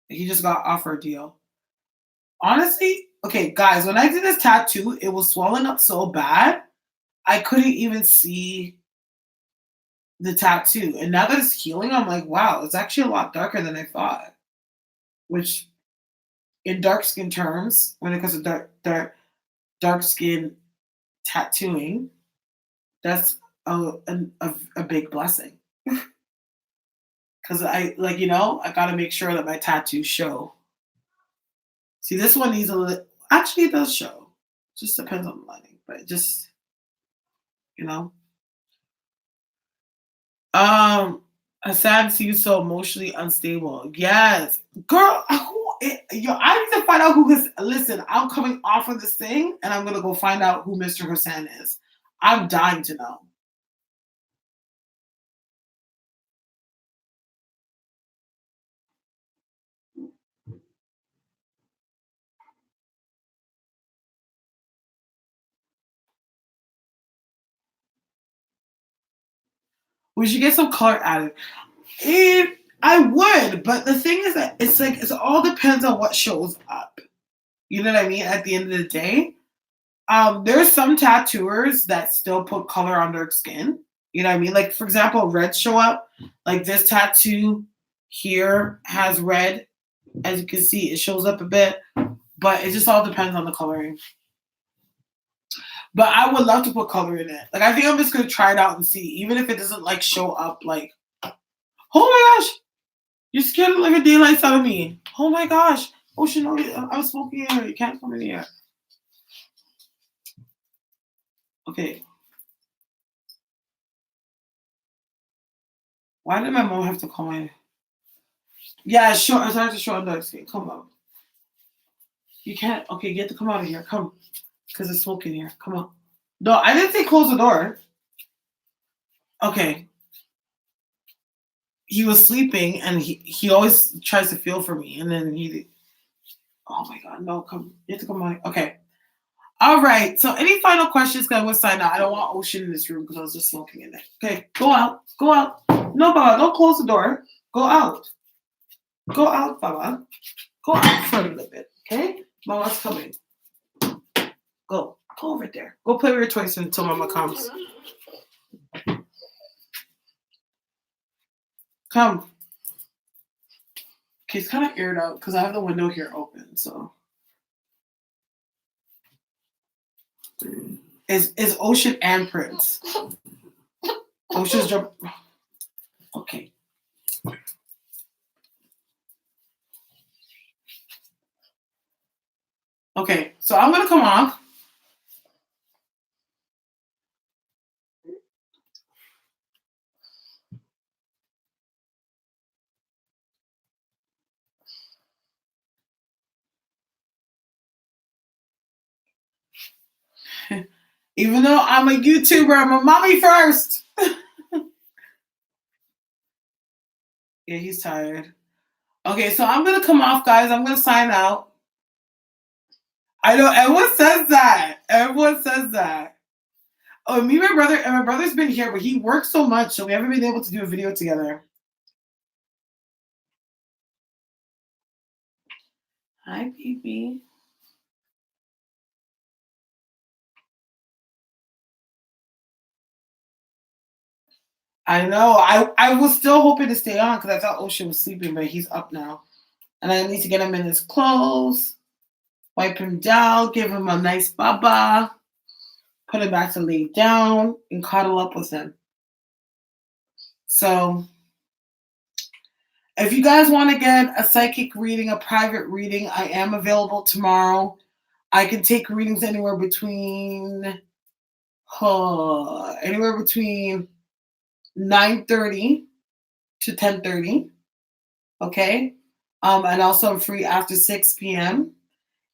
He just got offered a deal. Honestly, okay, guys, when I did this tattoo, it was swelling up so bad, I couldn't even see the tattoo. And now that it's healing, I'm like, wow, it's actually a lot darker than I thought. Which, in dark skin terms, when it comes to dark skin tattooing, that's a big blessing. Because I gotta make sure that my tattoos show. See, this one needs a little. Actually, it does show. It just depends on the lighting, but just you know. Hassan seems so emotionally unstable. Yes, girl. I need to find out who his. Listen, I'm coming off of this thing, and I'm gonna go find out who Mr. Hassan is. I'm dying to know. We should get some color added. I would, but the thing is that it's like it all depends on what shows up. You know what I mean? At the end of the day, there's some tattooers that still put color on their skin. You know what I mean? Like for example, red show up. Like this tattoo here has red. As you can see, it shows up a bit, but it just all depends on the coloring. But I would love to put color in it. Like I think I'm just gonna try it out and see, even if it doesn't like show up. Like, oh my gosh, you scared like a daylights out of me. Oh my gosh. Oh, I'm smoking here. You can't come in here. Okay. Why did my mom have to call in? Yeah, sure. It's hard to show on dark skin. Come on. You can't. Okay, get to come out of here. Come. Because it's smoking here. Come on. No, I didn't say close the door. Okay. He was sleeping and he always tries to feel for me. And then oh my God, no, come. You have to come out. Okay. All right. So any final questions? Because I'm going to sign out. I don't want Ocean in this room because I was just smoking in there. Okay. Go out. Go out. No, Baba, don't close the door. Go out. Go out, Baba. Go out for a little bit. Okay? Mama's coming. Go. Go over there. Go play with your toys until Mama comes. Come. Okay, it's kind of aired out because I have the window here open, so. Is Ocean and Prince. Ocean's jump. Okay. Okay, so I'm gonna come off. Even though I'm a YouTuber, I'm a mommy first. Yeah, he's tired. Okay, so I'm gonna come off, guys. I'm gonna sign out. I know everyone says that. Everyone says that. Oh, me and my brother's been here, but he works so much, so we haven't been able to do a video together. Hi, baby. I know. I was still hoping to stay on because I thought Ocean was sleeping, but he's up now. And I need to get him in his clothes, wipe him down, give him a nice baba, put him back to lay down, and cuddle up with him. So, if you guys want to get a psychic reading, a private reading, I am available tomorrow. I can take readings anywhere between 9:30 to 10:30. Okay. And also I'm free after 6 p.m.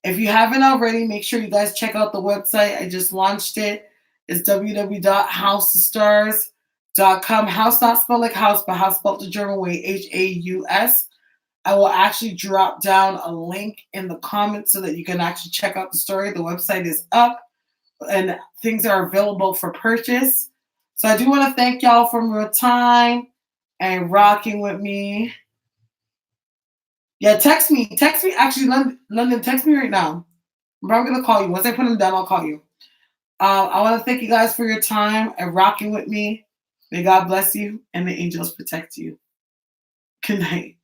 If you haven't already, make sure you guys check out the website. I just launched it. It's www.housestars.com. House not spelled like house, but house spelled the German way, Haus. I will actually drop down a link in the comments so that you can actually check out the story. The website is up and things are available for purchase. So I do want to thank y'all for your time and rocking with me. Yeah, text me. Text me. Actually, London, text me right now. I'm probably going to call you. Once I put them down, I'll call you. I want to thank you guys for your time and rocking with me. May God bless you and the angels protect you. Good night.